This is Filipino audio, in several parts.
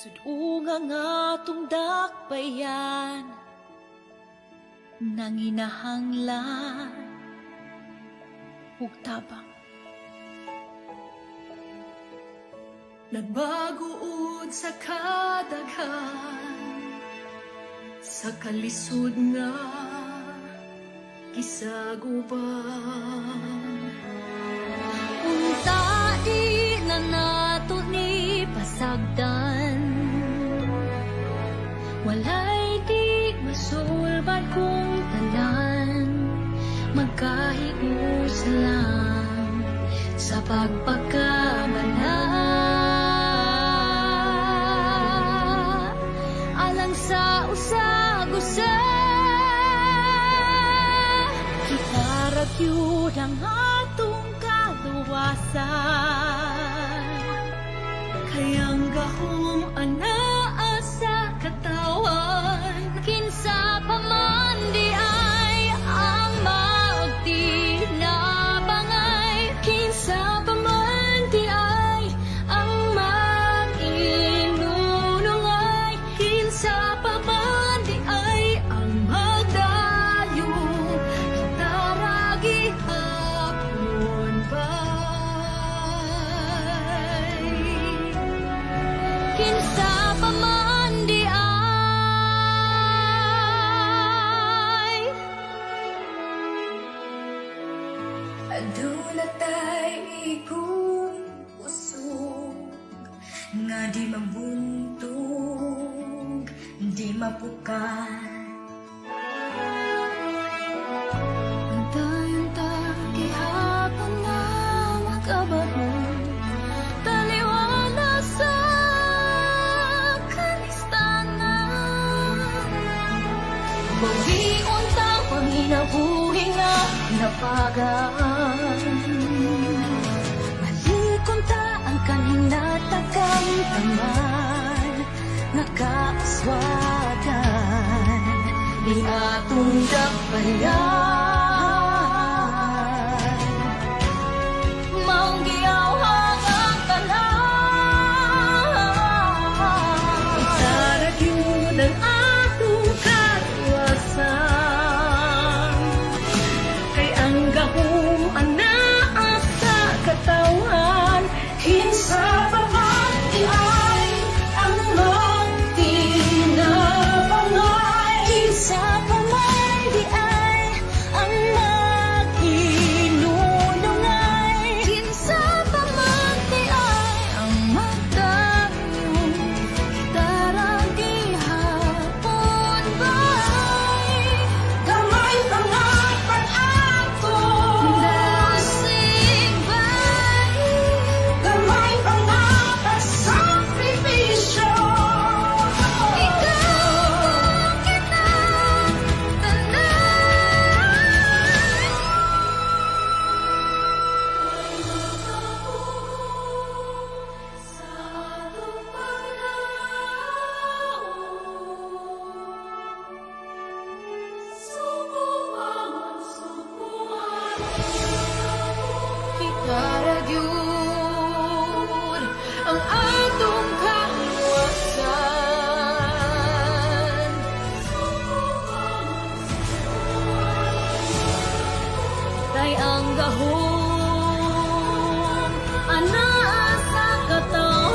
Sudunga nga atong dakbayan, nanginahanglan ug tabang. Nagbaguod sa kadaghan, sa kalisod nga gisaguban. Untai na nato ni pasagdan, walay di masulbad kung tanan, magkahius lang sa pagpagkamana. Alang sa usag-usa, Kita ragyud ang atong kaluwasan, kayang gahom anaa sa katawan. kinsa pa man di ay ang magtinabangay, kinsa pa man di ay ang mag-inunungay, Kinsa pa man di ay ang magdayo, taragi hapon bay. kinsa pa man di ay. Aduna tay ikong usog, nga di mabuntog, di mapukan. Antay-antay gihapon nga magabahon, taliwala sa kalistanan. Bawion ta panginabuhi nga napagaan, malikon ta ang kaninatagang taman, nakaaswagan di atong dakbayan. Maong giyawhang ang tanan, Itaragyud ang atong kaluwasan, kay ang gahom anaa sa katawan. Kinsa pa man di ay ang magtinabangay, kinsa pa man di ay ang mag-inunungay, kinsa pa man di ay ang magdayong daragi hapon bay. gamay pangapan ato, Dasig bay, gamay pangapan sakripisyo. ikaw kita Kitaragyud ang atong kaluwasan, kay ang gahom anaa sa katawan.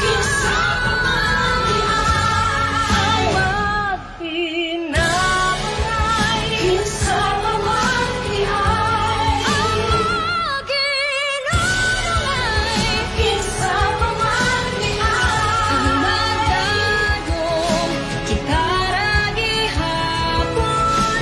kinsa pa man di ay magtinabangay, kinsa pa man di ay kinsa pa man di ay Kitaragi hapon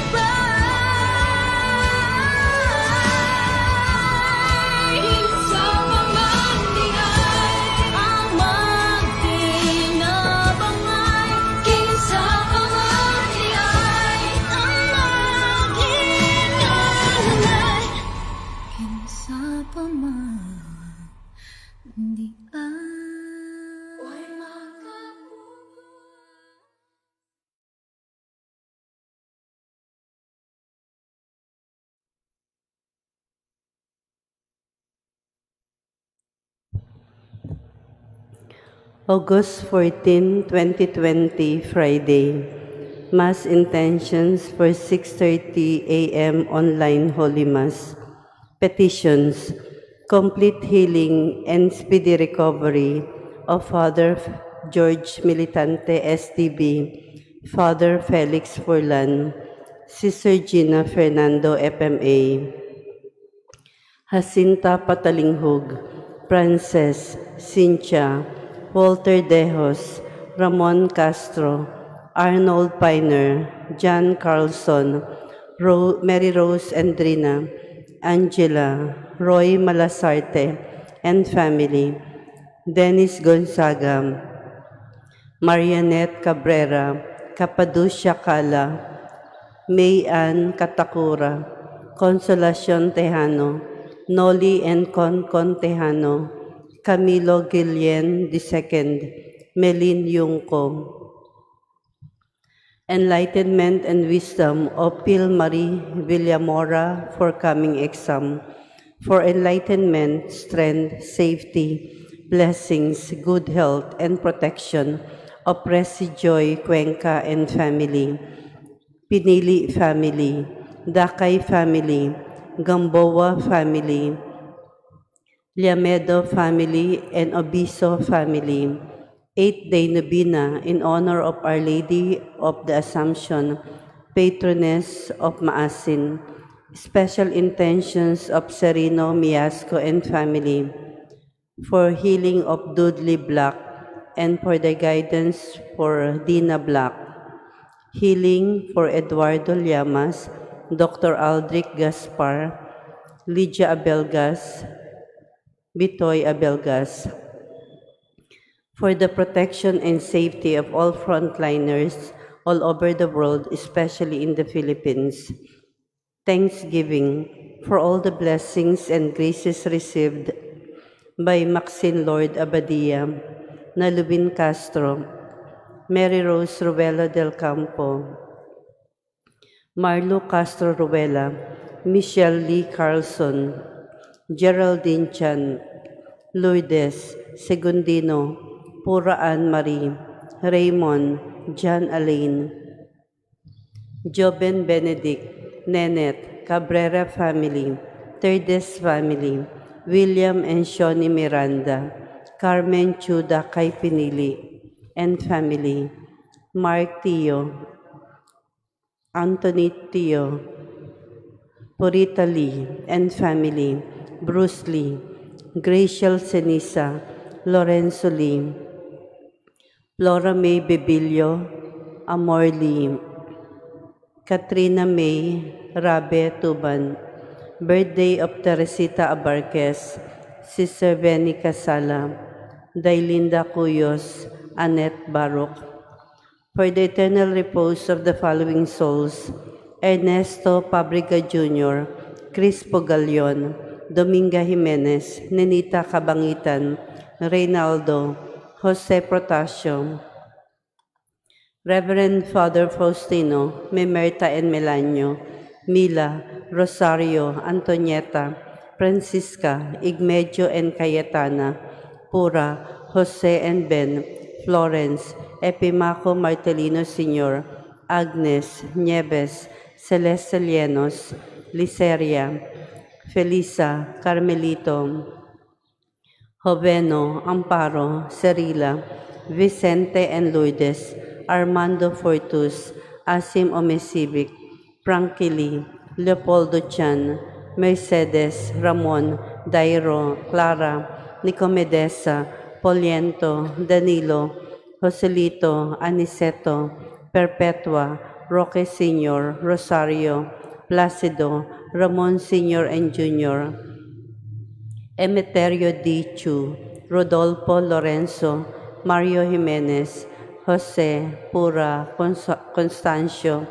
August 14, 2020, Friday. Mass intentions for 6:30 a.m. online Holy Mass. Petitions: complete healing and speedy recovery of Father George Militante STB, Father Felix Furlan, Sister Gina Fernando FMA, Jacinta Patalinghug, Frances, Cynthia, Walter Dejos, Ramon Castro, Arnold Piner, John Carlson, Mary Rose Andrina, Angela, Roy Malasarte, and family, Dennis Gonzaga, Marianette Cabrera, Cappaducia Cala, May Ann Katakura, Consolacion Tejano, Noli and Concon Tejano, Camilo Guillen II, Melin Yungko. Enlightenment and wisdom of Phil Marie Villamora for coming exam. For enlightenment, strength, safety, blessings, good health, and protection of Presi Joy Cuenca and family, Pinili family, Dakay family, Gamboa family, Liamedo family, and Obiso family. 8th-day Novena in honor of Our Lady of the Assumption, patroness of Maasin. Special intentions of Serino Miasco and family for healing of Dudley Black and for the guidance for Dina Black. Healing for Eduardo Llamas, Dr. Aldrich Gaspar, Lydia Abelgas, Bitoy Abelgas. For the protection and safety of all frontliners all over the world, especially in the Philippines. Thanksgiving for all the blessings and graces received by Maxine Lord Abadia, Nalubin Castro, Mary Rose Ruela del Campo, Marlo Castro Ruela, Michelle Lee Carlson, Geraldine Chan, Lourdes Segundino, Pura Ann Marie, Raymond, John Alain, Joben Benedict, Nenet, Cabrera family, Terdes family, William and Shoni Miranda, Carmen Chuda Kay Pinili, and family, Mark Tio, Anthony Tio, Purita Lee and family, Bruce Lee, Graciel Senisa, Lorenzo Lee, Flora May Bebilio, Amor Lee, Katrina May Rabe Tuban, birthday of Teresita Abarquez, Sister Benny Casala, Dailinda Cuyos, Annette Baruch. For the eternal repose of the following souls: Ernesto Pabriga Jr., Crispo Galion, Dominga Jimenez, Nenita Cabangitan, Reynaldo, Jose Protasio, Reverend Father Faustino, Memerta and Melanio, Mila, Rosario, Antonieta, Francisca, Igmedio and Cayetana, Pura, Jose and Ben, Florence, Epimaco Martelino Sr., Agnes, Nieves, Celeste Lienos, Liceria, Felisa, Carmelito, Joveno, Amparo, Cerila, Vicente and Lourdes, Armando Fortus, Asim Omesibic, Frankili, Leopoldo Chan, Mercedes, Ramon, Dairo, Clara, Nicomedesa, Poliento, Danilo, Joselito, Aniceto, Perpetua, Roque Sr., Rosario, Placido, Ramon Sr. and Jr., Emeterio D. Chu, Rodolfo Lorenzo, Mario Jimenez, Jose, Pura, Constancio,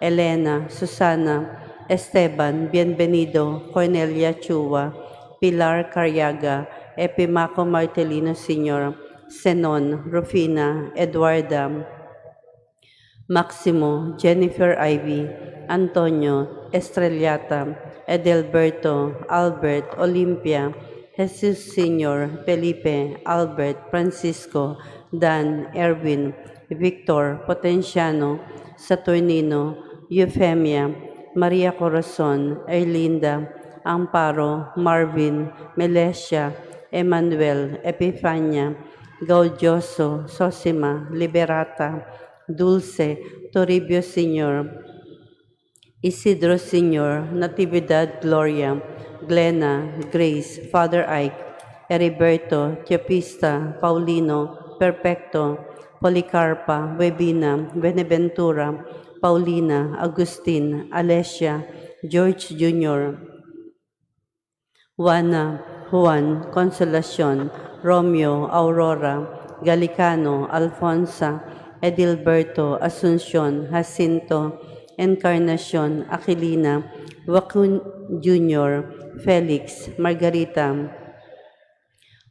Elena, Susana, Esteban, Bienvenido, Cornelia Chua, Pilar Carriaga, Epimaco Martelino Sr., Senon, Rufina, Eduarda, Maximo, Jennifer Ivy, Antonio, Estrellata, Edelberto, Albert, Olympia, Jesus Sr., Felipe, Albert, Francisco, Dan, Erwin, Victor, Potenciano, Saturnino, Euphemia, Maria Corazon, Erlinda, Amparo, Marvin, Melesia, Emmanuel, Epifania, Gaudioso, Sosima, Liberata, Dulce, Toribio Sr., Isidro Sr., Natividad Gloria, Glenna, Grace, Father Ike, Heriberto, Tiopista, Paulino, Perfecto, Policarpa, Webina, Beneventura, Paulina, Agustin, Alessia, George Jr., Juana, Juan, Consolacion, Romeo, Aurora, Galicano, Alfonsa, Edilberto, Asuncion, Jacinto, Encarnacion, Aquilina, Joaquin Jr., Felix, Margarita,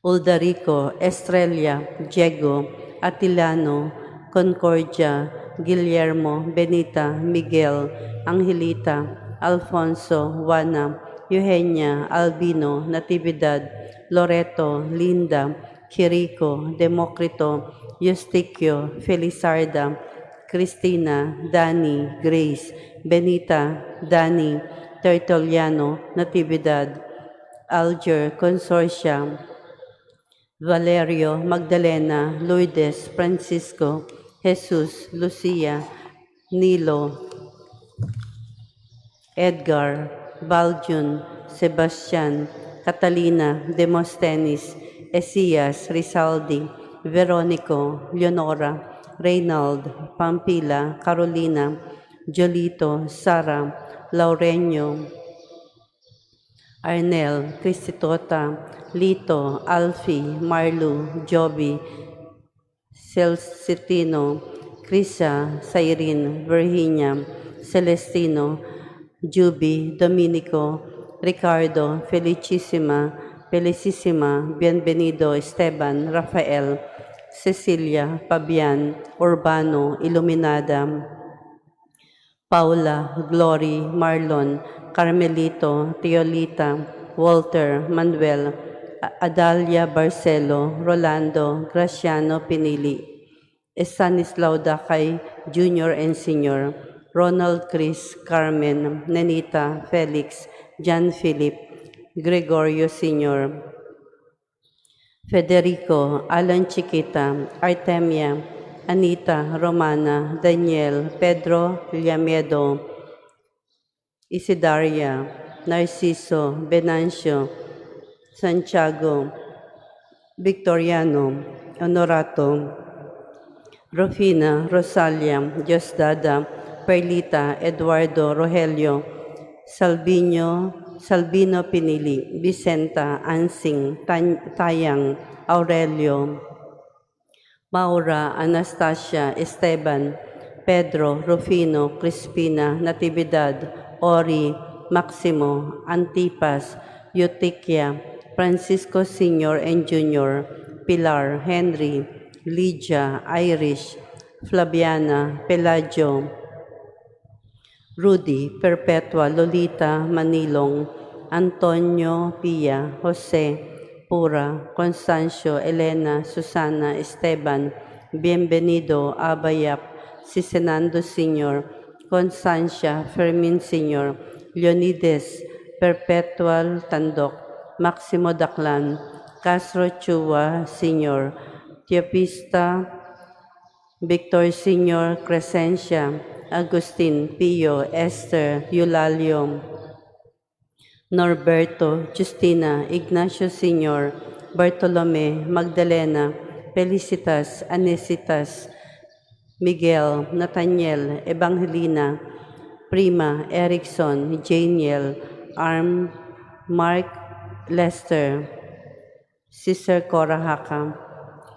Uldarico, Estrella, Diego, Atilano, Concordia, Guillermo, Benita, Miguel, Angelita, Alfonso, Juana, Eugenia, Albino, Natividad, Loreto, Linda, Quirico, Democrito, Eustiquio, Felizarda, Cristina, Dani, Grace, Benita, Dani, Tertuliano, Natividad, Alger, Consortia, Valerio, Magdalena, Lourdes, Francisco, Jesus, Lucia, Nilo, Edgar, Baljun, Sebastian, Catalina, Demosthenes, Esias, Rizaldi, Veronico, Leonora, Reynald, Pampila, Carolina, Jolito, Sara, Laurenio, Arnel, Cristitota, Lito, Alfie, Marlu, Joby, Celestino, Crisa, Cyrene, Virginia, Celestino, Juby, Dominico, Ricardo, Felicissima, Bienvenido, Esteban, Rafael, Cecilia, Fabian, Urbano, Iluminada, Paula, Glory, Marlon, Carmelito, Teolita, Walter, Manuel, Adalia Barcelo, Rolando, Graciano Pinili, Stanislao Dakay Jr. and Sr., Ronald Chris, Carmen, Nenita, Felix, John Philip, Gregorio Sr., Federico, Alan Chiquita, Artemia, Anita, Romana, Daniel, Pedro, Llamedo, Isidaria, Narciso, Venancio, Santiago, Victoriano, Honorato, Rufina, Rosalia, Diosdada, Perlita, Eduardo, Rogelio, Salvino Pinili, Vicenta, Ansing, Tayang, Aurelio, Maura, Anastasia, Esteban, Pedro, Rufino, Crispina, Natividad, Ori, Maximo, Antipas, Eutychia, Francisco Sr. and Jr., Pilar, Henry, Lydia, Irish, Flaviana, Pelagio, Rudy, Perpetua, Lolita, Manilong, Antonio, Pia, Jose, Pura, Constancio, Elena, Susana, Esteban, Bienvenido, Abayap, Sisenando Sr., Constancia, Fermin Sr., Leonides, Perpetual Tandok, Maximo Daclan, Castro Chua Sr., Teopista, Victor Sr., Crescencia, Agustin, Pio, Esther, Eulalio, Norberto, Justina, Ignacio Sr., Bartolome, Magdalena, Felicitas, Anesitas, Miguel, Nathaniel, Evangelina, Prima, Erickson, Janiel, Arm, Mark, Lester, Sister Cora Haka,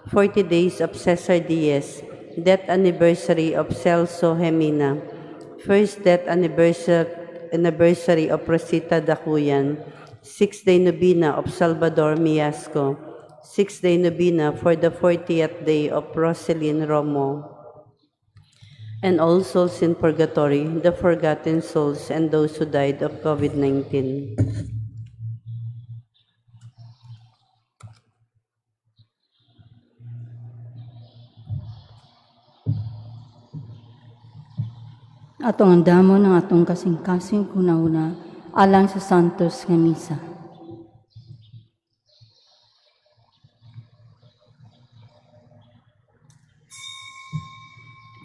40 days of Cesar Diaz, death anniversary of Celso Gemina, first death anniversary of Rosita Dacuyan, 6th-day novena of Salvador Miasco, 6th-day novena for the 40th day of Roselyn Romo, and all souls in purgatory, the forgotten souls, and those who died of COVID-19. Atong andamon ang atong kasing-kasing kuna-una alang sa Santos nga Misa.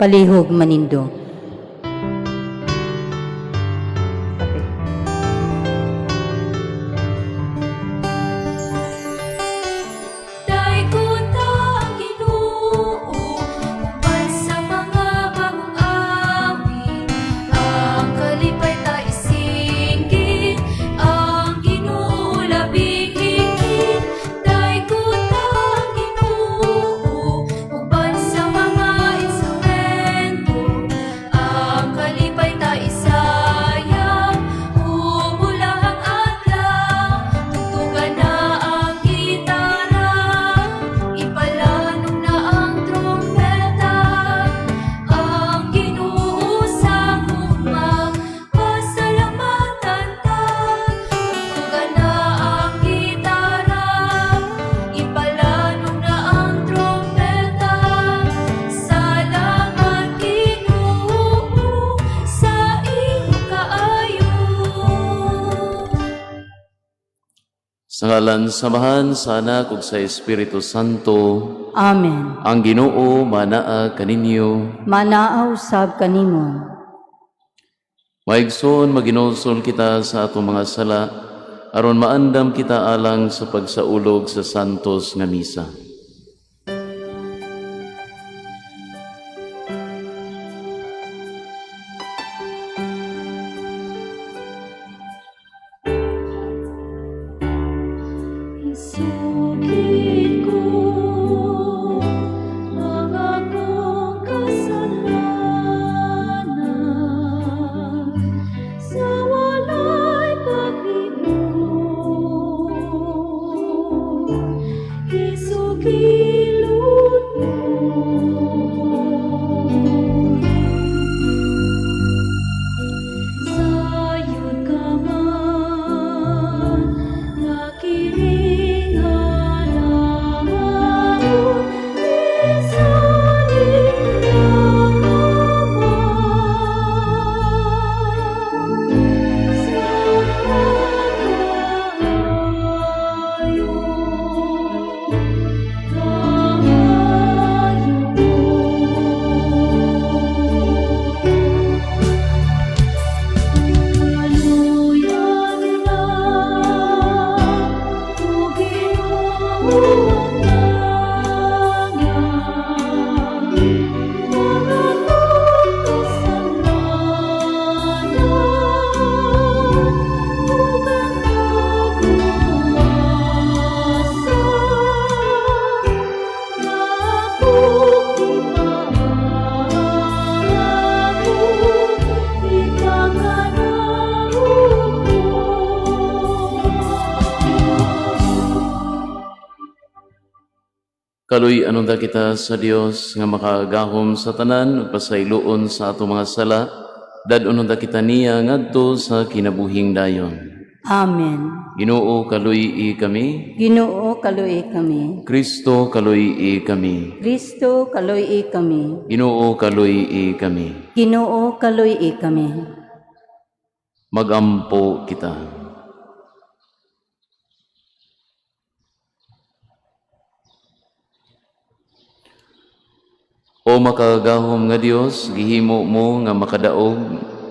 Palihog manindo. Daikuta ang Ginoo, uban sa mga bagong awi. Ang kalipay ta isinggit, ang Ginoo labing higit. Daikuta ang Ginoo, uban sa mga instrumento. Ang kalipay ta isayang, humulahang adlaw. Tugtugan na ang gitara, ipalanong na ang trompeta. Ang Ginoo sa hugma, pasalamatan ta. Tugtugan na ang gitara, ipalanong na ang trompeta. Salamat Ginoo sa iyong kaayo. Sa ngalan samahan sa Anak ug sa Espiritu Santo, Amen. ang Ginoo manaa kaninyo. Manaaw sab kanimo. Maigsoon maginulsol kita sa atong mga sala aron maandam kita alang sa pagsaulog sa Santos nga Misa. Isukit ko ang akong kasalanan sa walay paghinong. Isukilot mo. Sayod ka man, nakiring halamon, isalin lang naman sa kaluyan na uginuan tangan, mga kasalanan, ugang nagluwasan, Kaluy anong kita sa Dios nga makaagahom sa tanan ug pasayloon sa atong mga sala, dadon kita niya ngadto sa kinabuhing dayon. Amen. Ginoo kaluy kami, Ginoo kaluy kami. Kristo kaluy kami, Kristo kaluy kami. Ginoo kaluy kami. Ginoo kaluy kami. Magampo kita. O makagahom nga Dios, gihimo mo nga makadaog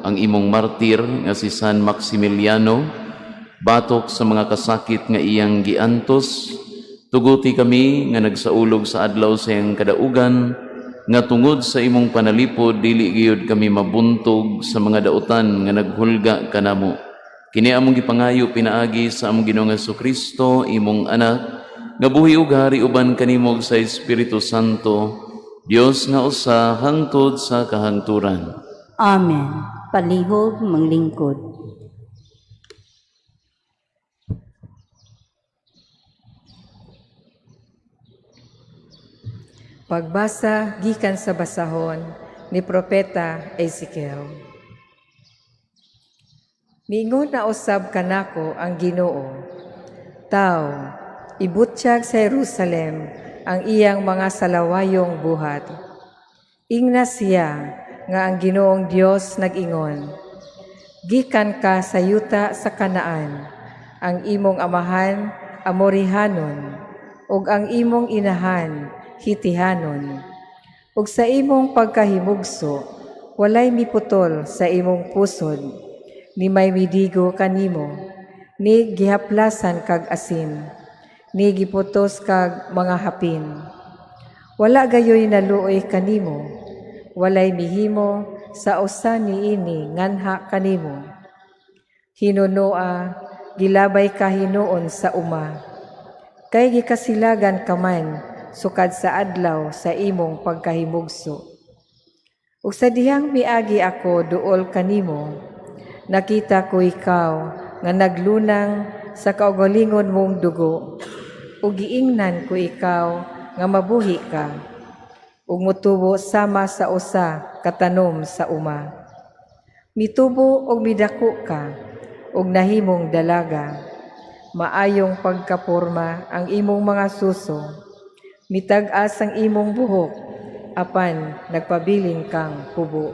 ang imong martir nga si San Maximiliano, batok sa mga kasakit nga iyang giantos. Tuguti kami nga nagsaulog sa adlaw sa iyang kadaugan, nga tungod sa imong panalipod dili gyud kami mabuntog sa mga dautan nga naghulga kanamo. Kini among gipangayo pinaagi sa among Ginoong Jesucristo, imong anak, nga buhi ug hari uban kanimo sa Espiritu Santo, Dios nga usa hangtod sa kahangturan. Amen. Palihog manglingkod. Pagbasa gikan sa basahon ni Propeta Ezekiel. Miingon na usab kanako ang Ginoo, Tao, ibutyag sa Jerusalem ang iyang mga salawayong buhat. Ingna siya nga ang Ginoong Dios nag-ingon, gikan ka sa yuta sa Kanaan, ang imong amahan Amorihanon, ug ang imong inahan Hitihanon. Ug sa imong pagkahimugso, walay miputol sa imong pusod, ni may midigo kanimo, ni gihaplasan kag asin, ni giputos kag mga hapin. Wala gayoy naluoy kanimo, walay mihimo sa usa niini nganha kanimo. Hinunoa, gilabay ka hinuon sa uma, kay gikasilagan ka man sukad sa adlaw sa imong pagkahimugso. Ug sa dihang miagi ako duol kanimo, nakita ko ikaw nga naglunang sa kaugalingon mong dugo, ug giingnan ko ikaw nga mabuhi ka, ug mutubo sama sa usa katanom sa uma. Mitubo ug midako ka, ug nahimong dalaga. Maayong pagkaporma ang imong mga suso, mitag-as ang imong buhok, apan nagpabilin kang kubo.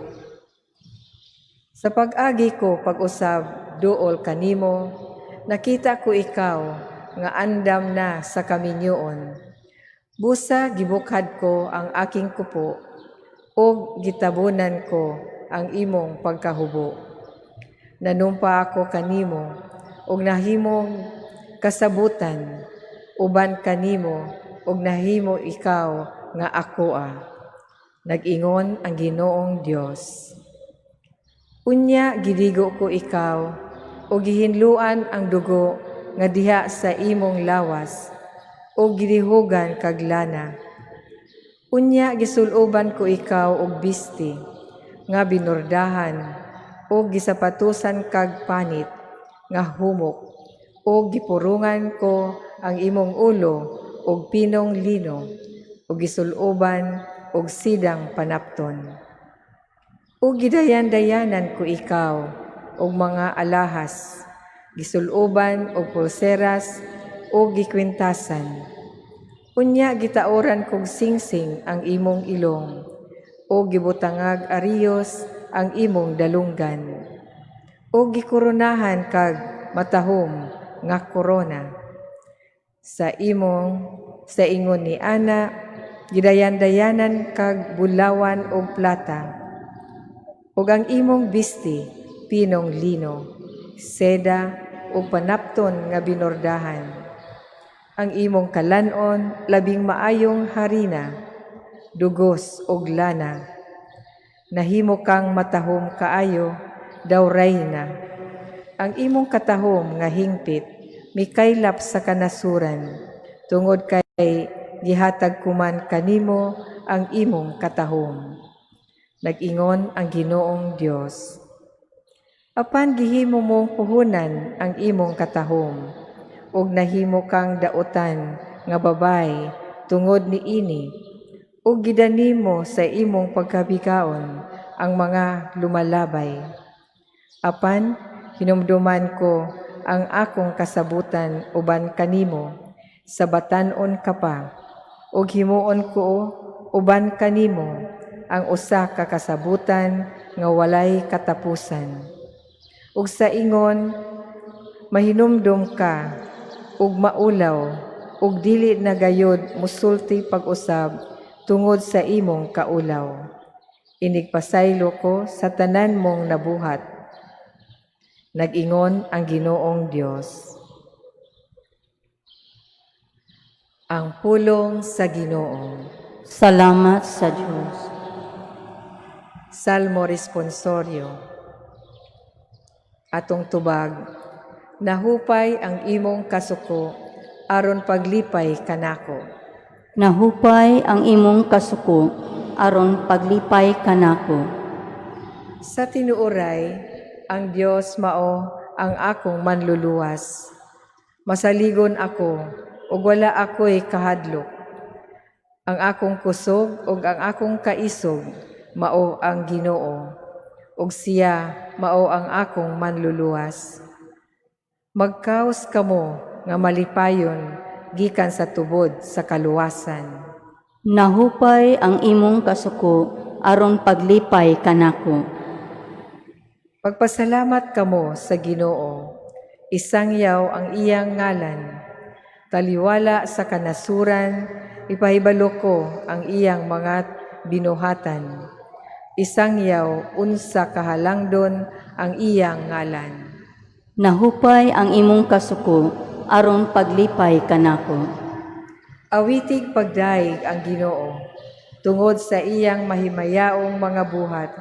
Sa pag-agi ko pag-usab duol kanimo, nakita ko ikaw nga andam na sa kaminyoon. Busa gibukhad ko ang aking kupo, o gitabunan ko ang imong pagkahubo. Nanumpa ako kanimo, og nahimong kasabutan, uban kanimo, og nahimo ikaw nga akoa. Nag-ingon ang Ginoong Dios. Unya gidigo ko ikaw, o gihinluan ang dugo nga diha sa imong lawas, o gidihugan kag lana. Unya gisuloban ko ikaw og bisti, nga binordahan, o gisapatusan kag panit, nga humok, o gipurungan ko ang imong ulo og pinong lino, o gisuloban og sidang panapton. O gidayan-dayanan ko ikaw og mga alahas, gisuloban og pulseras, o gikwintasan. Unya gitaoran kog singsing ang imong ilong, o gibutangag ariyos ang imong dalunggan, o gikoronahan kag matahom nga korona. Sa ingon ni ana, gidayan-dayanan kag bulawan og plata, ug ang imong bisti pinong lino, seda ug panapton nga binordahan. Ang imong kalanon labing maayong harina, dugos ug lana. Nahimo kang matahom kaayo, daw reyna. Ang imong katahom nga hingpit, mikaylap sa kanasuran, tungod kay gihatag kuman kanimo ang imong katahom. Nag-ingon ang Ginoong Dios. Apan gihimo mong puhunan ang imong katahom, ug nahimo kang dautan nga babay tungod ni ini, ug gidanimo sa imong pagkabigaon ang mga lumalabay. Apan hinumduman ko ang akong kasabutan uban kanimo, sa batan-on ka pa, ug himuon ko uban kanimo ang usa ka kasabutan nga walay katapusan. Ug sa ingon mahinumdum ka, ug maulaw, ug dili na gayud musulti pag-usab tungod sa imong kaulaw. Inigpasaylo ko sa tanan mong nabuhat. Nag-ingon ang Ginoong Dios. Ang pulong sa Ginoo. Salamat sa Diyos. Salmo responsorio. Atong tubag, nahupay ang imong kasuko, aron paglipay kanako. Nahupay ang imong kasuko, aron paglipay kanako. Sa tinuoray, ang Dios mao ang akong manluluwas. Masaligon ako, ug wala ako'y kahadlok. Ang akong kusog ug ang akong kaisog, mao ang Ginoo, ug siya mao ang akong manluluwas. Magkaos kamo nga malipayon gikan sa tubod sa kaluwasan. Nahupay ang imong kasuko, aron paglipay kanako. Pagpasalamat kamo sa Ginoo, isangyaw ang iyang ngalan. Taliwala sa kanasuran, ipahibalo ko ang iyang mga binuhatan. Isangyaw unsa kahalangdon ang iyang ngalan. Nahupay ang imong kasuko, aron paglipay kanako. Awitig pagdaig ang Ginoo, tungod sa iyang mahimayaong mga buhat.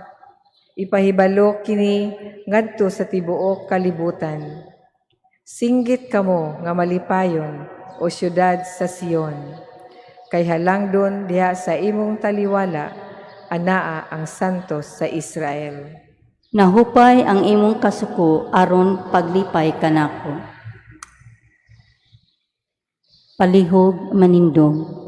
Ipahibalo kini ngadto sa tibuok kalibutan. Singgit kamo nga malipayon o syudad sa Sion. Kay halangdon diha sa imong taliwala, anaa ang santos sa Israel. Nahupay ang imong kasuko, aron paglipay kanako. Palihog manindong.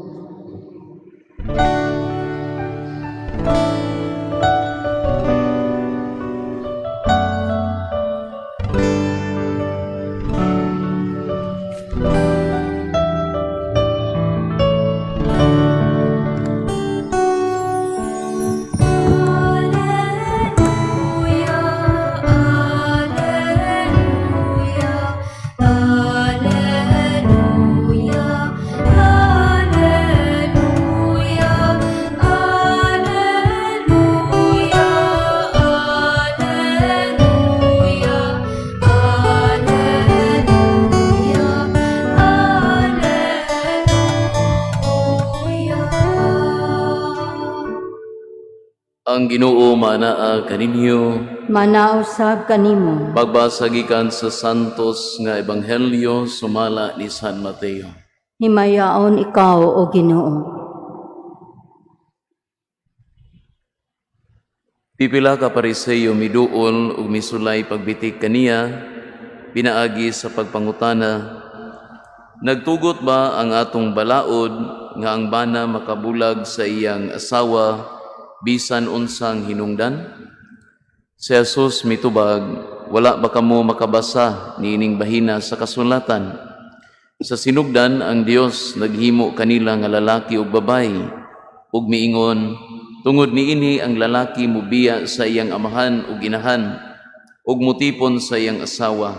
Ang Ginoo manaa kaninyo, Manausab kanimo. pagbasa gikan sa santos nga ebanghelyo sumala ni San Mateo. Himayaon ikaw, o Ginoo. Pipila ka Pariseyo miduol ug misulay pagbitik kaniya pinaagi sa pagpangutana. Nagtugot ba ang atong balaod nga ang bana makabulag sa iyang asawa bisan unsang hinungdan? Si Jesus mitubag, wala ba kamo makabasa niining bahina sa kasulatan? Sa sinugdan ang Dios naghimo kanila nga lalaki ug babay, ug miingon, tungod niini ang lalaki mubiya sa iyang amahan ug inahan, ug mutipon sa iyang asawa,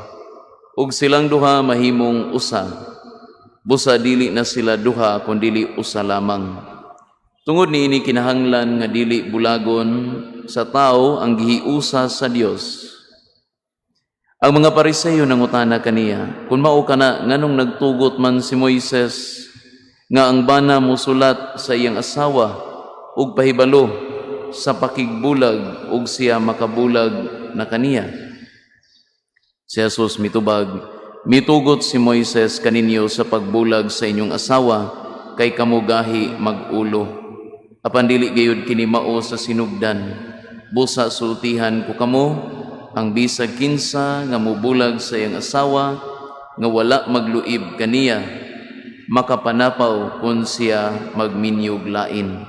ug silang duha mahimong usa. Busa dili na sila duha kundili usa lamang. Tungod niini kinahanglan nga dili bulagon sa tao ang gihiusa sa Dios. Ang mga Pariseyo nangutana kaniya, kung mao kana nganong nagtugot man si Moises nga ang bana mosulat sa iyang asawa ug pahibalo sa pakigbulag ug siya makabulag na kaniya. Si Jesus mitubag, mitugot si Moises kaninyo sa pagbulag sa inyong asawa kay kamo gahi mag-ulo. Apan dili gayud kini mao sa sinugdan. Busa sultihan ko kamo ang bisag kinsa nga mubulag sa iyang asawa nga wala magluib kaniya makapanapaw kun siya magminyog lain.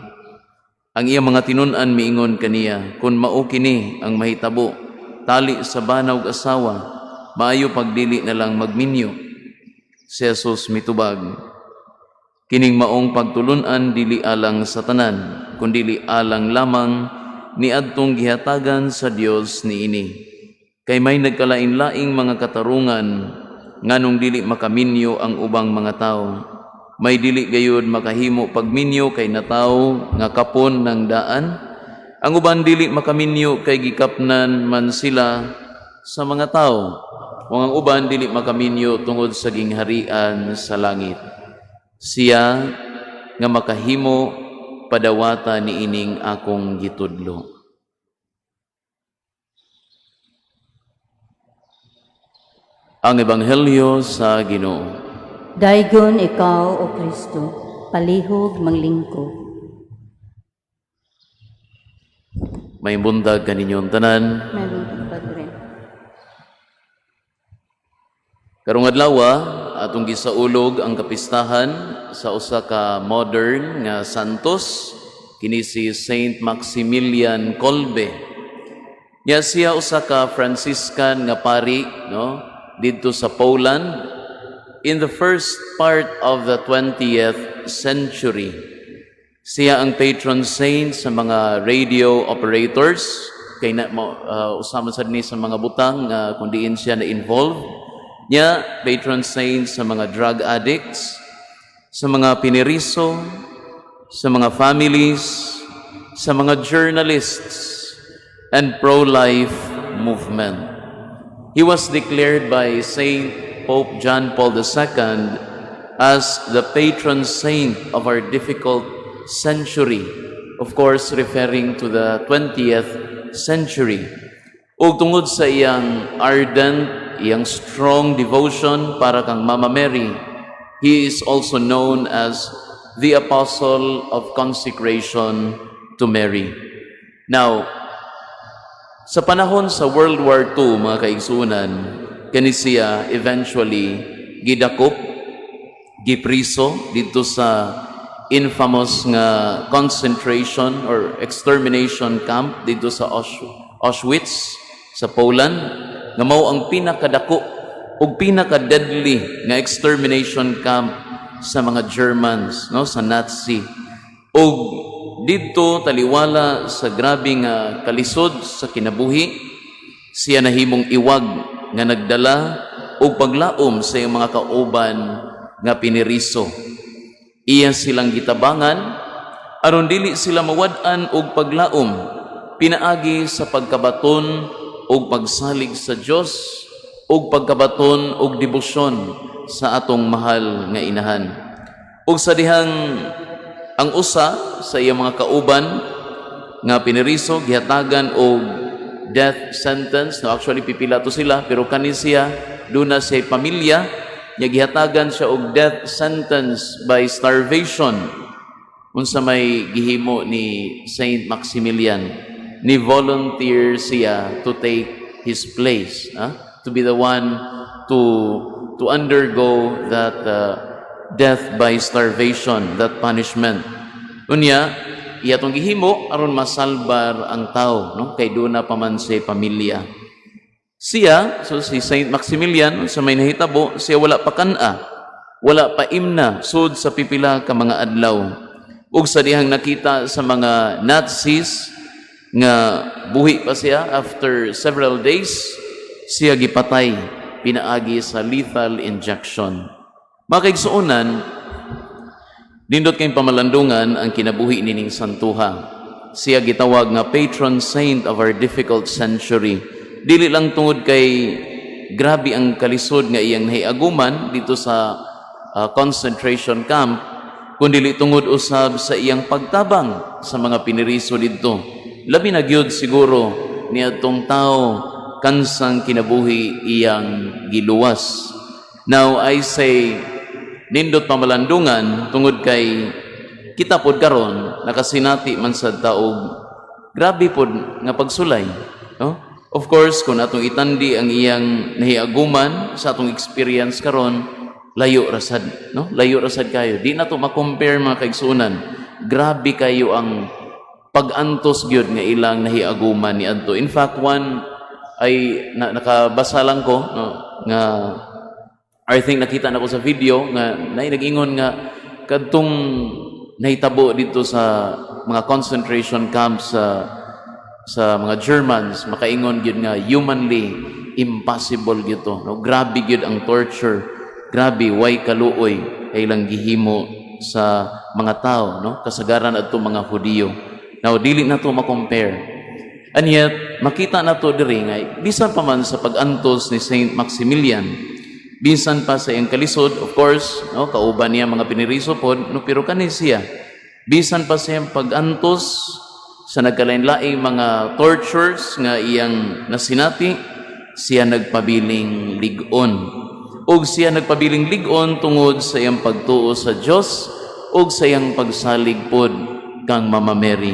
Ang iyang mga tinun-an miingon kaniya, kun mao kini ang mahitabo tali sa bana ug asawa, maayo pagdili na lang magminyo. Si Jesus mitubag, kining maong pagtulunan dili alang sa tanan, kundi alang lamang ni adtong gihatagan sa Dios niini. Kay may nagkalain-laing mga katarungan nganong dili makaminyo ang ubang mga tao. May dili gayud makahimo pagminyo kay nataw nga kapon ng daan. Ang uban dili makaminyo kay gikapnan man sila sa mga tao. O ang uban dili makaminyo tungod sa gingharian sa langit. Siya nga makahimo padawata ni ining akong gitudlo. Ang Ebanghelyo sa Ginoo. Daygon ikaw, o Kristo, palihog manglingkod. May bundag kaninyong tanan. Mayroon Padre. Karong adlaw atong gisaulog ang kapistahan sa usa ka modern nga santos, kini si Saint Maximilian Kolbe. Nya siya usa ka Franciscan nga pari, no, didto sa Poland in the first part of the 20th century. Siya ang patron saint sa mga radio operators. Kay na usama sad ni sa mga butang kung diin siya na involved. Niya patron saint sa mga drug addicts, sa mga piniriso, sa mga families, sa mga journalists, and pro-life movement. He was declared by Saint Pope John Paul II as the patron saint of our difficult century, of course referring to the 20th century. Ug tungod sa iyang ardent, iyang strong devotion para kang Mama Mary, he is also known as the Apostle of Consecration to Mary. Now, sa panahon sa World War II, mga kaigsunan, kani siya eventually gidakop, gipriso dito sa infamous nga concentration or extermination camp dito sa Auschwitz sa Poland, nga mao ang pinakadako ug pinaka-deadly nga extermination camp sa mga Germans, no, sa Nazi. Ug didto taliwala sa grabe nga kalisod sa kinabuhi, siya nahimong iwag nga nagdala og paglaom sa iyang mga kauban nga piniriso. Iya silang gitabangan aron dili sila mawad-an og paglaom, pinaagi sa pagkabaton og pagsalig sa Dios og pagkabaton og debosyon sa atong mahal nga inahan. Ug sa dihang ang usa sa iyang mga kauban nga piniriso gihatagan og death sentence. No, actually pipila to sila pero kani siya duna sa pamilya nya gihatagan siya og death sentence by starvation. Unsa may gihimo ni Saint Maximilian, ni volunteer siya to take his place, to be the one to undergo that death by starvation, that punishment. Unya, iya tong gihimo aron masalbar ang tao, no? Kay duna pa man sa pamilya. Siya, so si Saint Maximilian, sa may nahitabo, siya wala pa kana, wala pa imna, sud sa pipila ka mga adlaw. Ug sa dihang nakita sa mga Nazis nga buhi pa siya after several days, siya gipatay, pinaagi sa lethal injection. Mga kaigsuonan, nindot kayong pamalandungan ang kinabuhi nining santuha. Siya gitawag nga patron saint of our difficult century. Dili lang tungod kay grabe ang kalisod nga iyang nahiaguman dito sa concentration camp, kundi tungod usab sa iyang pagtabang sa mga piniriso dito. Labi na gyud siguro niadtong tao kansang kinabuhi iyang giluwas. Now I say nindot pamalandungan tungod kay kita pod karon nakasinati man sad taog grabe pod nga pagsulay, no? Of course kung atong itandi ang iyang nahiaguman sa atong experience karon, layo rasad, no? Layo rasad kayo. Di na to ma-compare mga kaigsunan. Grabe kayo ang pag-antos gyud nga ilang nahiaguman ni adto. In fact, one ay nakabasa lang ko, no, nga I think nakita na ko sa video nga nag-ingon nga kadtong nahitabo dito sa mga concentration camps sa mga Germans, makaingon gyud nga humanly impossible gyud to, no? Grabe gyud ang torture, grabe way kaluoy kay lang gihimo sa mga tao, no, kasagaran adto mga Hudiyo. Now dili na to ma-compare, and yet makita na to diri nga bisan pa man sa pag-antos ni Saint Maximilian, bisan pa sa iyang kalisod, of course, no, kauban niya mga piniriso pod, no, pero kani siya bisan pa sa iyang pag-antos sa nagkalain-laing mga tortures nga iyang nasinati, siya nagpabiling lig-on. Og siya nagpabiling lig-on tungod sa iyang pagtuo sa Dios og sa iyang pagsalig pod kang Mama Mary.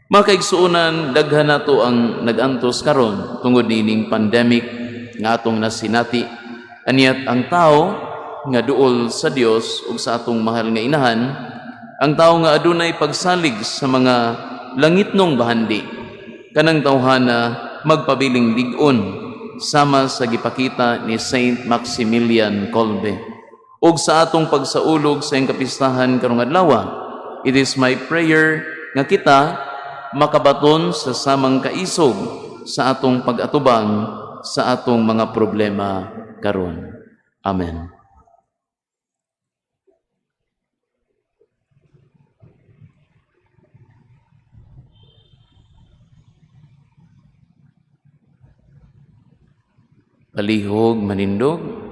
Mga kaigsuonan, daghan nato ang nag-antos karon tungod nining pandemic nga atong nasinati. Anyat ang tao nga duol sa Dios ug sa atong mahal nga inahan, ang tao nga adunay pagsalig sa mga langitnong bahandi, kanang tawhana magpabiling lig-on sama sa gipakita ni Saint Maximilian Kolbe. Ug sa atong pagsaulog sa iyang kapistahan karong adlaw, It is my prayer nga kita makabaton sa samang kaisog sa atong pag-atubang sa atong mga problema karon. Amen. Palihog manindog.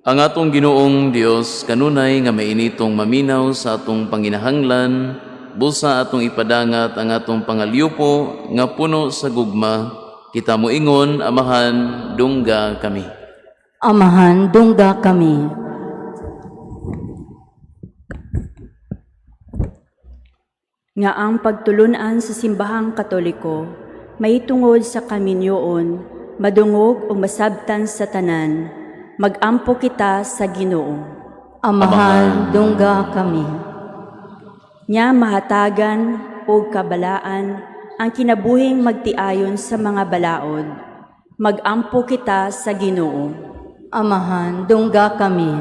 Ang atong Ginoong Dios kanunay nga mainitong maminaw sa atong panginahanglan, busa atong ipadangat ang atong pangalyupo nga puno sa gugma, kita moingon, Amahan, dungga kami. Amahan, dungga kami. Nga ang pagtulunan sa simbahang Katoliko, may tungod sa kaminyoon, madungog o masabtan sa tanan, mag-ampo kita sa Ginoo. Amahan, dungga kami. Nya mahatagan o kabalaan ang kinabuhing magtiayon sa mga balaod, mag-ampo kita sa Ginoo. Amahan, dungga kami.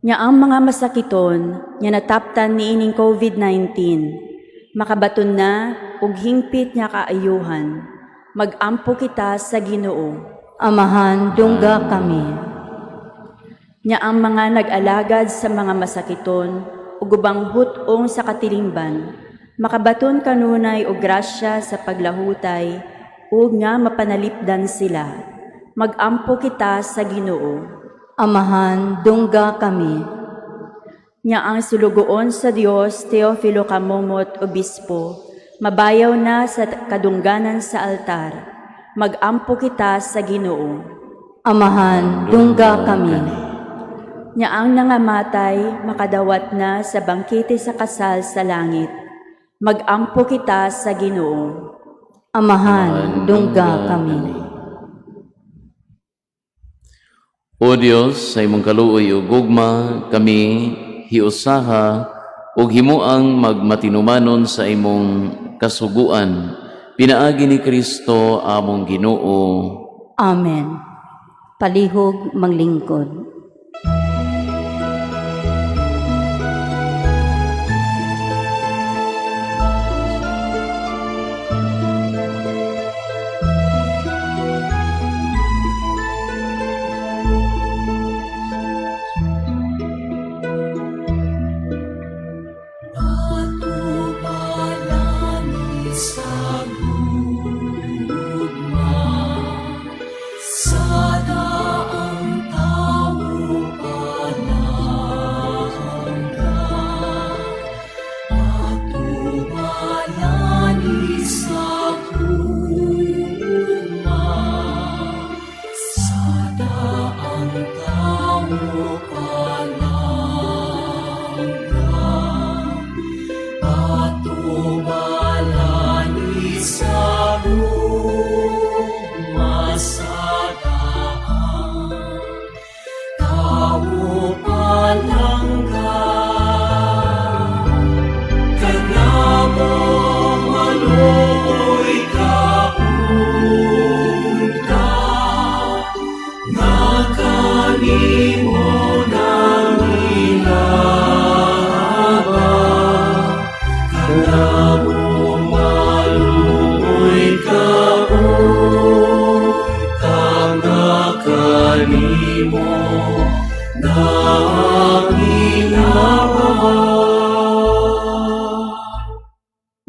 Nya ang mga masakiton, nya nataptan ni ining COVID-19, makabaton na ug hingpit nya kaayuhan, mag-ampo kita sa Ginoo. Amahan, dungga kami. Nya ang mga nag-alagad sa mga masakiton, ug ubang hutong sa katilingban, makabaton kanunay og grasya sa paglahutay, ug nga mapanalipdan sila, mag-ampo kita sa Ginoo. Amahan, dungga kami. Nya ang sulugoon sa Dios, Teofilo Kamomot, Obispo, mabayaw na sa kadungganan sa altar, mag-ampo kita sa Ginoo. Amahan, dungga kami. Nya ang nangamatay, makadawat na sa bangkete sa kasal sa langit, mag-ampo kita sa Ginoo. Amahan, dungga kami. O Dios, sa imong kaluoy o gugma, kami hiusaha o himuang magmatinumanon sa imong kasuguan. Pinaagi ni Kristo among Ginoo. Amen. Palihog manglingkod.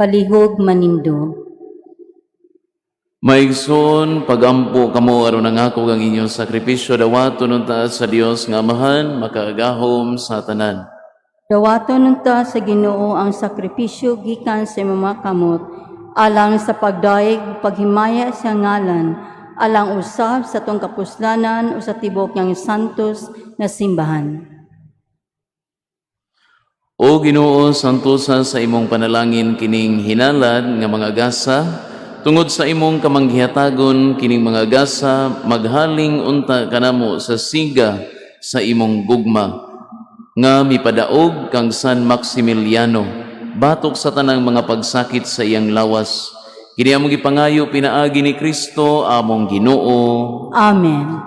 Palihog manindog. Maigsoon, pagampo kamo aron nangako ang inyong sakripisyo dawaton ng taas sa Dios nga Amahan, makaagahom sa tanan. Dawaton nunta sa Ginoo ang sakripisyo gikan sa mga kamot, alang sa pagdaig paghimaya sa ngalan, alang usab sa tong kapuslanan o sa tibok ng santos na simbahan. O Ginoo, santosa sa imong panalangin kining hinalad nga mga gasa, tungod sa imong kamanghihatagon kining mga gasa, maghaling unta kanamo sa siga sa imong gugma, nga mipadaog kang San Maximiliano, batok sa tanang mga pagsakit sa iyang lawas. Kini among gipangayo pinaagi ni Kristo among Ginoo. Amen.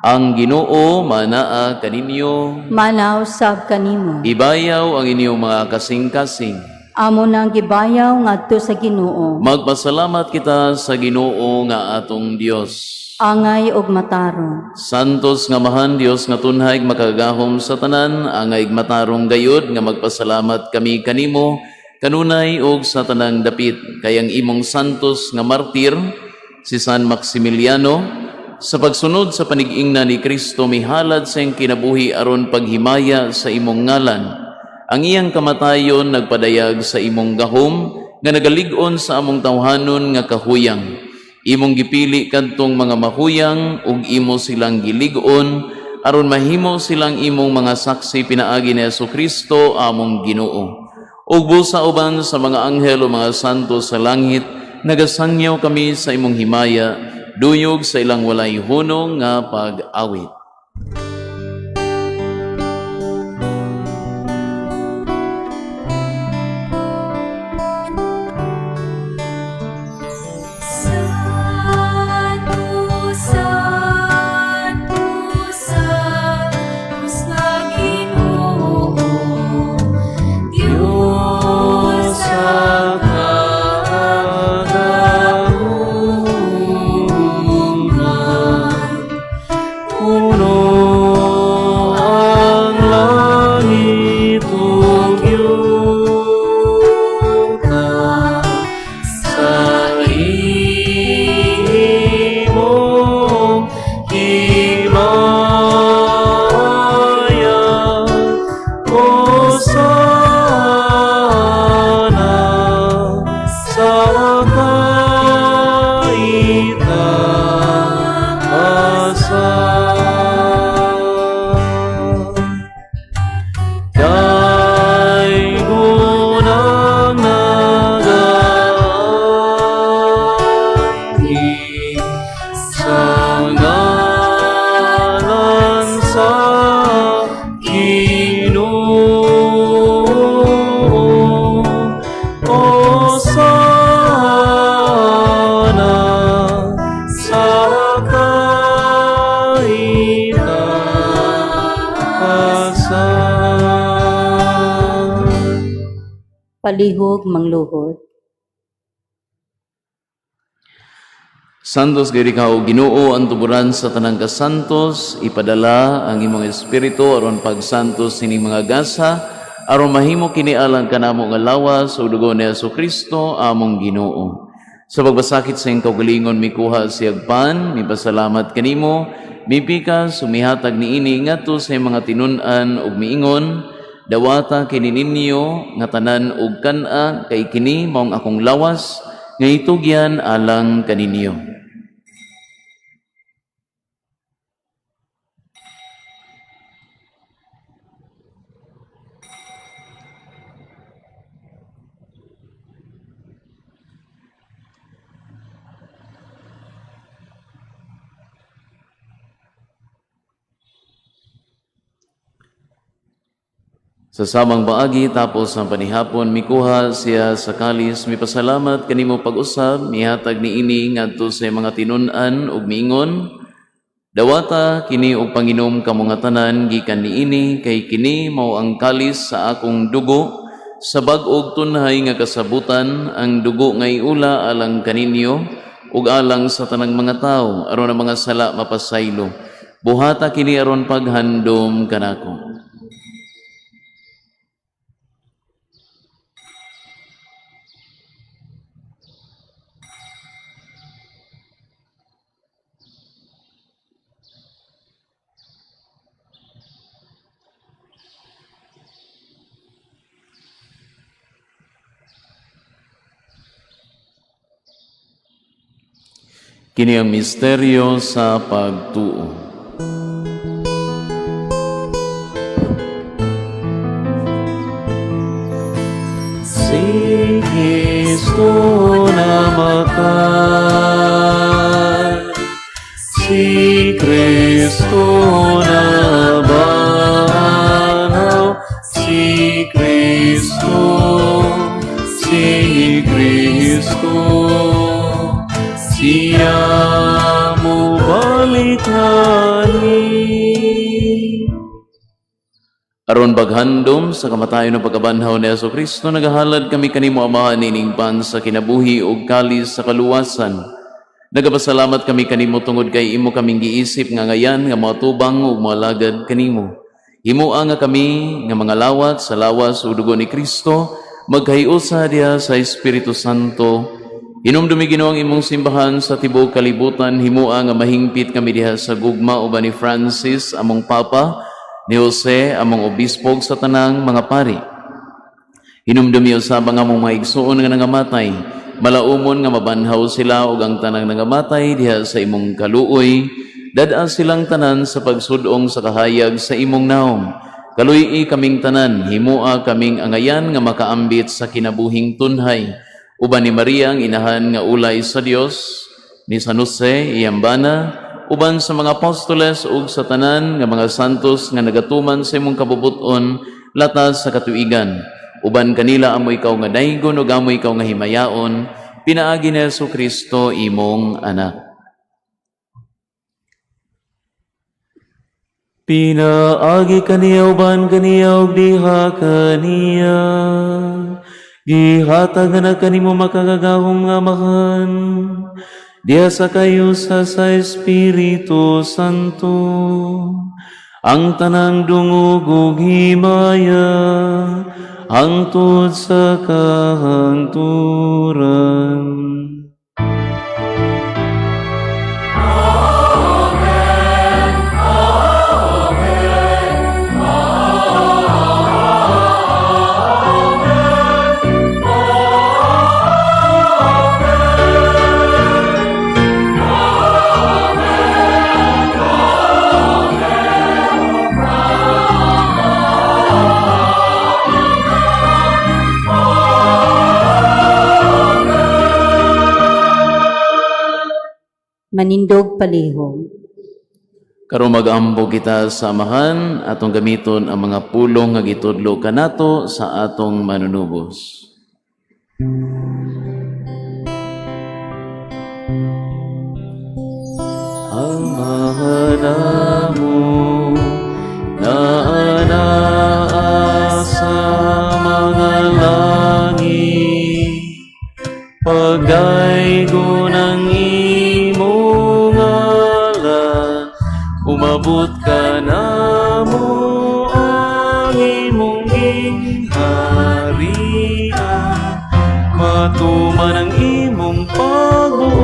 Ang Ginoo manaa kaninyo, Manaw sab kanimo. ibayaw ang inyong mga kasing-kasing. Amo nang gibayaw ngadto sa Ginoo. Magpasalamat kita sa Ginoo nga atong Dios. Angay og matarong. Santos nga mahan Dios nga tunhay makagahom sa tanan, angay matarong gayud nga magpasalamat kami kanimo kanunay og sa tanang dapit kayang imong santos nga martir si San Maximiliano sa pagsunod sa panig-ingna ni Kristo mihalad sa iyang kinabuhi aron paghimaya sa imong ngalan. Ang iyang kamatayon nagpadayag sa imong gahom nga nagalig-on sa among tawhanon nga kahuyang. Imong gipili kadtong mga mahuyang ug imo silang gilig-on aron mahimo silang imong mga saksi pinaagi ni Jesucristo among Ginoo. Ug busa uban sa mga anghel o mga santo sa langit nagasangyaw kami sa imong himaya duyog sa ilang walay hunong nga pag-awit. Palihog mangluhod. Santos gayud ikaw Ginoo ang tuburan sa tanang kasantos, ipadala ang imong espiritu aron pagsantos sining mga gasa aron mahimo kini alang kanamo nga lawas ug dugo ni Jesucristo among Ginoo. Sa pagbasakit sa iyong kaugalingon mikuha siyag pan, mipasalamat kanimo, mipikas sumihatag niini ngadto sa iyong mga tinun-an ug miingon, dawata kini ninyo nga tanan ug kan-a kay kini maong akong lawas nga itugyan alang kaninyo. Sa samang baagi tapos ang panihapon mikuha siya sa kalis mipasalamat kanimo pag-usab mihatag niini ngadto sa mga tinun-an ug miingon, dawata kini og panginom kamo nga tanan gikan niini kay kini mao ang kalis sa akong dugo sa bag-og tunhay nga kasabutan, ang dugo nga iula alang kaninyo ug alang sa tanang mga tawo aron ang mga sala mapasaylo. Buhata kini aron paghandom kanako. Kini ang misteryo sa pagtuo. Si Kristo namatay, si Kristo nabanaw, si Kristo, si Kristo. Siya mo balik Aron baghandom sa kamatayon ng pagkabanhaw ni Hesus Kristo, nagahalad kami kanimo Amahan nining pan sa kinabuhi ug kalis sa kaluwasan. Nagapasalamat kami kanimo tungod kay imo kaming giisip nga ngayan nga matubang ug malagad kanimo. Himua nga kami nga mga lawat sa lawas ug dugo ni Kristo magkahiusa diha sa Espiritu Santo. Hinumdumi Ginoo ang imong simbahan sa tibuok kalibutan. Himua nga mahingpit kami diha sa gugma uban ni Francis among Papa, ni Jose among obispog sa tanang mga pari. Hinumdumi usab ang among mga igsuon nga nangamatay, malaumon nga mabanhaw sila ug ang tanang nangamatay diha sa imong kaluoy, dad-a silang tanan sa pagsudong sa kahayag sa imong naom. Kaluy-i kaming tanan, himua kaming angayan nga makaambit sa kinabuhing tunhay. Uban ni Maria ang inahan nga ulay sa Dios, ni San Jose iyambana, uban sa mga apostoles ug sa tanan nga mga santos nga nagatuman sa imong kabubuton latas sa katuigan. Uban kanila amo ikaw nga daygon ug amo ikaw nga himayaon, pinaagi ni Hesus Kristo imong anak. Pinaagi kaniya uban kaniya ug diha kaniya, gihatag na kanimo makagagahom nga makan. Diya sa kayo sa Espiritu Santo, ang tanang dungog ug himaya, hangtod sa kahangturan. Manindog palihog. Karon mag-ambo kita sa amahan, atong gamiton ang mga pulong nga gitudlo kanato sa atong manunubos. Amahan namo na anaa sa mga langit, pagdaygo ng umabot ka na mo ang imong gingharian, matuman ang imong pagbuo,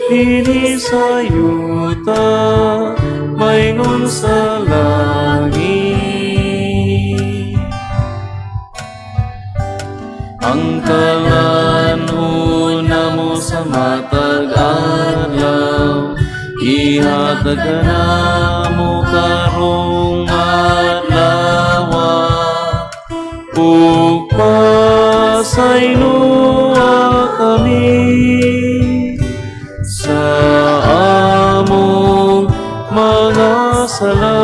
dili sa yuta, maingon sa langit. Ang kalan-on na mo sa matag adlaw, ihatag ka na mo karong adlaw, ug pasayloa kami sa among mga sala.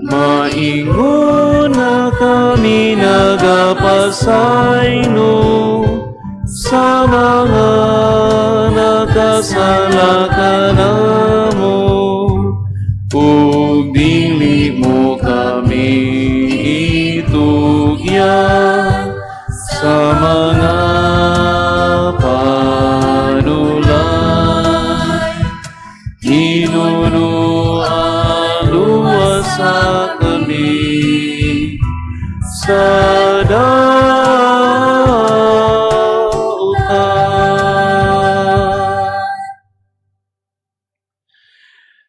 Maingon na kami nagapasaylo sa mga nakasala ka namo, ug dili mo kami itugya sa mga panulay. Ginunuan sa kami sa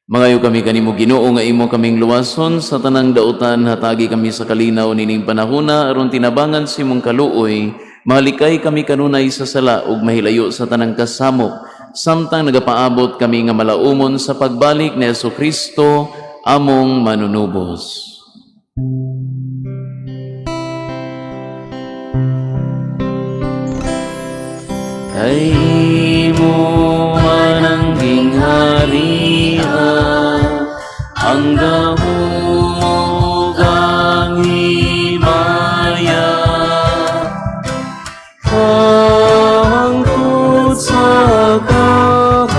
Mangayo kami kanimo Ginoo nga imo kaming luwason sa tanang dautan, hatagi kami sa kalinaw nining panahona aron tinabangan sa imong kaluoy, mahalikay kami kanunay sa sala ug mahilayo sa tanang kasamok, samtang nagapaabot kami nga malaumon sa pagbalik ni Hesus Kristo among manunubos. Kay imo man ang gingharian, ang dahumog ang himaya, hangtod sa kahangturan.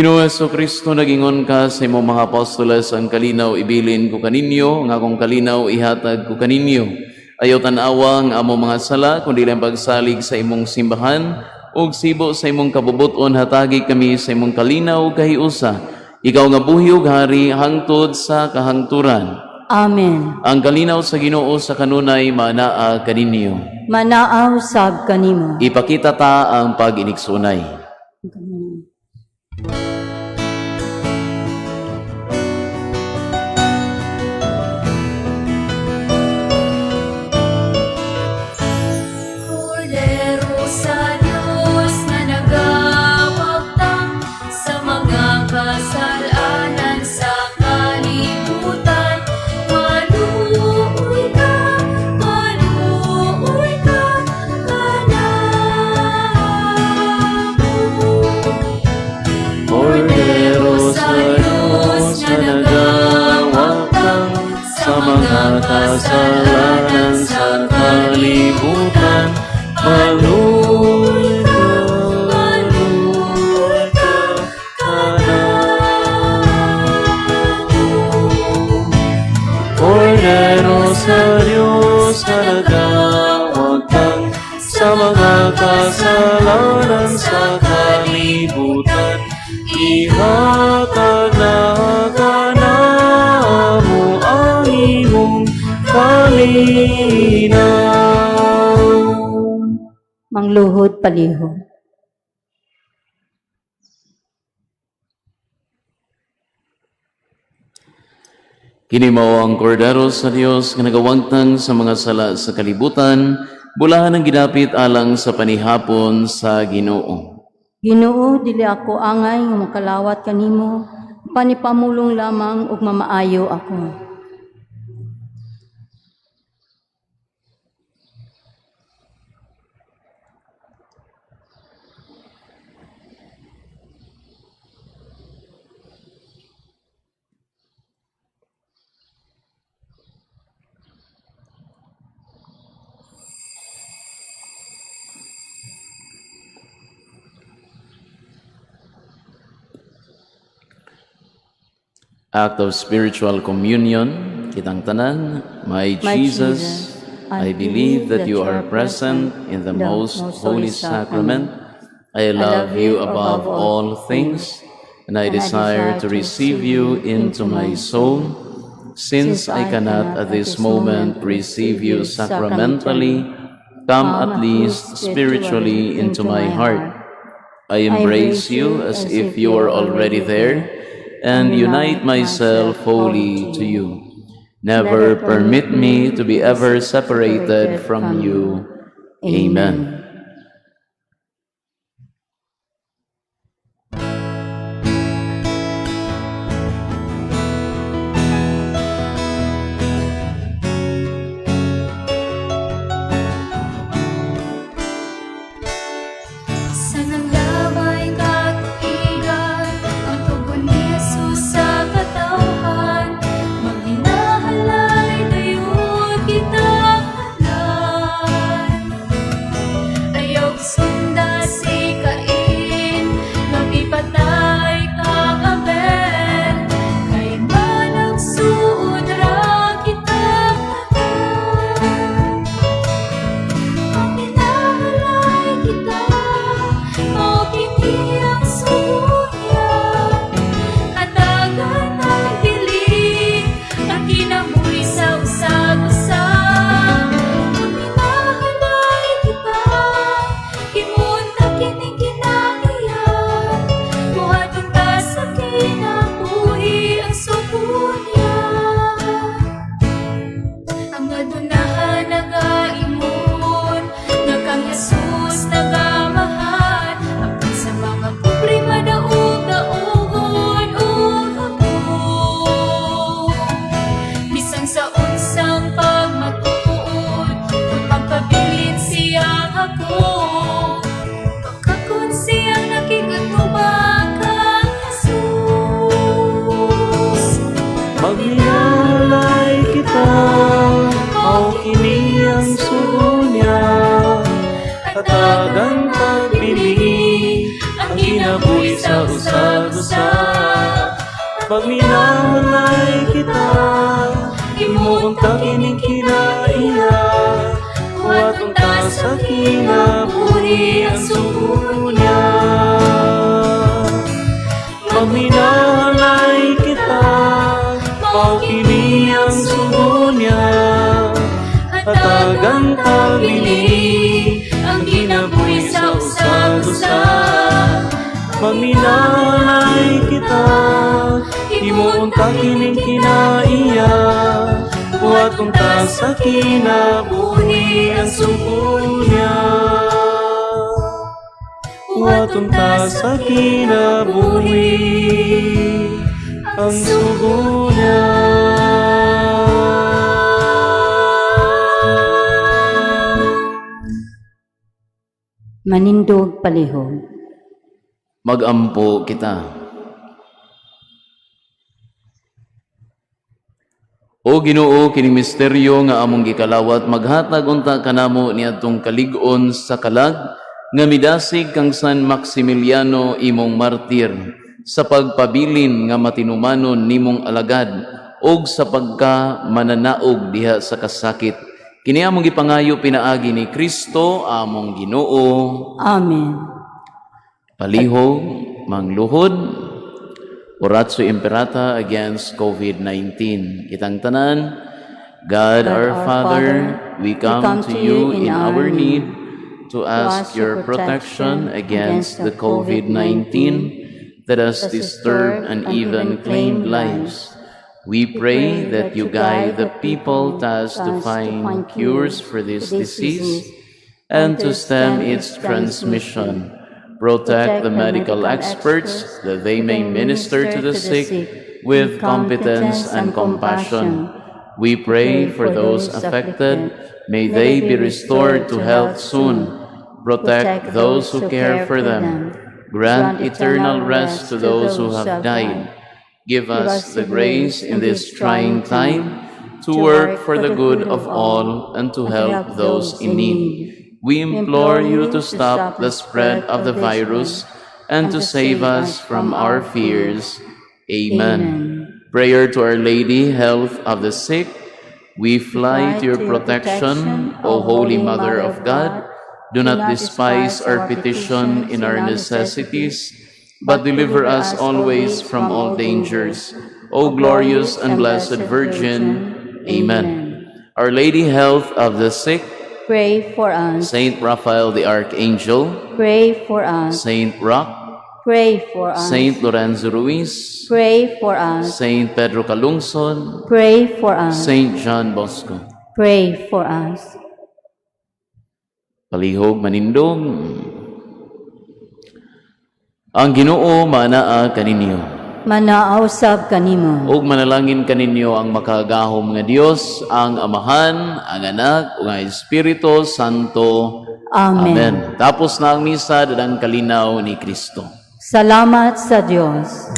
Ginoong Jesucristo, nagingon ka sa imong mga apostoles, ang kalinaw ibilin ko kaninyo, nga akong kalinaw ihatag ko kaninyo. Ayaw tanawa ang among mga sala, kundi lang pagsalig sa imong simbahan, ug sibo sa imong kabubuton, hatagi kami sa imong kalinaw kahiusa. Ikaw nga buhi ug hari hangtod sa kahangturan. Amen. Ang kalinaw sa Ginoo sa kanunay manaa kaninyo. Manaaw sab kanimo. Ipakita ta ang pag-iniksunay. Kordero sa Diyos na nagawagtang sa mga kasalanan sa kalibutan. Maluoy ka Kordero sa Diyos na nagawagtang sa mga kasalanan sa kalibutan. Maluoy ka Kordero sa Diyos na nagawagtang sa mga kasalanan sa kalibutan. Ihatag na kanamo ang imong kalinaw. Mangluhod palihog. Kini mao ang kordero sa Dios nga nagawagtang sa mga sala sa kalibutan, bulahan ang gidapit alang sa panihapon sa Ginoo. Ginoo, dili ako angay nga makalawat kanimo, panipamulong lamang ug mamaayo ako. Act of spiritual communion, kitang tanan. My Jesus, I believe that you are present in the most holy sacrament. I love you above all things, and I desire to receive you into my soul. Since I cannot at this moment receive you sacramentally, come at least spiritually into my heart. I embrace you as if you were already there, and unite myself wholly to you. Never permit me to be ever separated from you. Amen. Sa nanglabay katuigan, ang tugon ni Jesus sa katawhan, maghinahalay dayon kita halan. Ayaw sunda si Cain, mapipatay kang Abel, kay managsuod ra kita halan. Maghinahalay kita, ang suya, katagan ang dilig, ang kinabuhi sa usag-usa. Maghinahalay kita, himunta kining kinaiyan, buhaton ka sa kinabuhi ang sukunya. Ang adunahan nagaingon, nga kang Jesus nagamahal, apan sa mga pobre madaog daogon ug hapon. Bisan sa unsang pagmatuod, kung pagpabilin siyang ako, pagkakon siyang nakikatubang kang Jesus. Maghihalay kita, mao kini ang sugo niya. Katagang pagpili, ang kinabuhi sa usag-usa. Pagminahanay kita, himuon ta kining kinaiya. Kuwaton ta sa kinabuhi ang sugo niya. Pagminahanay kita, paukini ang sugo niya. Hatagan ta bili ang kinabuhi sa usag-usa. Pagminahanay kita, himuon ta kining kinaiya. Buhaton ta sa kinabuhi ang sugo niya. Buhaton ta sa kinabuhi ang sugo niya. Manindog palihog. Magampo kita. O Ginoo, kining misteryo nga among gikalawat, maghatag unta kanamo niadtong kalig-on sa kalag nga midasig kang San Maximiliano imong martir sa pagpabilin nga matinumanon nimong alagad og sa pagka mananaog diha sa kasakit. Kini among gipangayo pinaagi ni Kristo among Ginoo. Amen. Palihog, mangluhod, Oratio Imperata against COVID-19. Kitang tanan, God our Father, we come to you in our need to ask your protection against the COVID-19 that has disturbed and even claimed lives. We pray that you guide the people tasked to find cures for this disease and to stem its transmission. Protect the medical experts that they may minister to the sick with competence and compassion. We pray for those affected. May they be restored to health soon. Protect those who care for them. Grant eternal rest to those who have died. Give us the grace in this trying time to work for the good of all and to help those in need. We implore you to stop the spread of the virus and to save us from our fears. Amen. Prayer to Our Lady, health of the sick. We fly to your protection, O Holy Mother of God. Do not despise our petition in our necessities, but deliver us always from all dangers. O glorious and blessed Virgin. Amen. Our Lady, health of the sick. Pray for us. Saint Raphael the Archangel. Pray for us. Saint Roch. Pray for us. Saint Lorenzo Ruiz. Pray for us. Saint Pedro Calungsod. Pray for us. Saint John Bosco. Pray for us. Palihog manindog. Ang Ginoo manaa kaninyo. Manausab kanimo. Ug manalangin kaninyo ang makagahom nga Dios, ang Amahan, ang Anak, ug ang Espiritu Santo. Amen. Amen. Tapos na ang misa, dadang kalinaw ni Kristo. Salamat sa Diyos.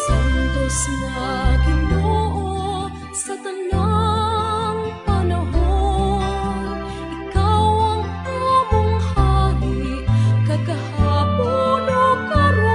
Santos na Ginoo sa tanang panahon, ikaw ang among hari, kagahapon o karon.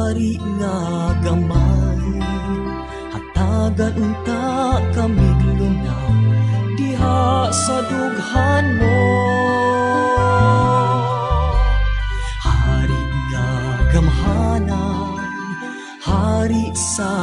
hari nga gamay, hatagan unta kami luna diha sa dughan mo. Hari nga gamhanan, hari sa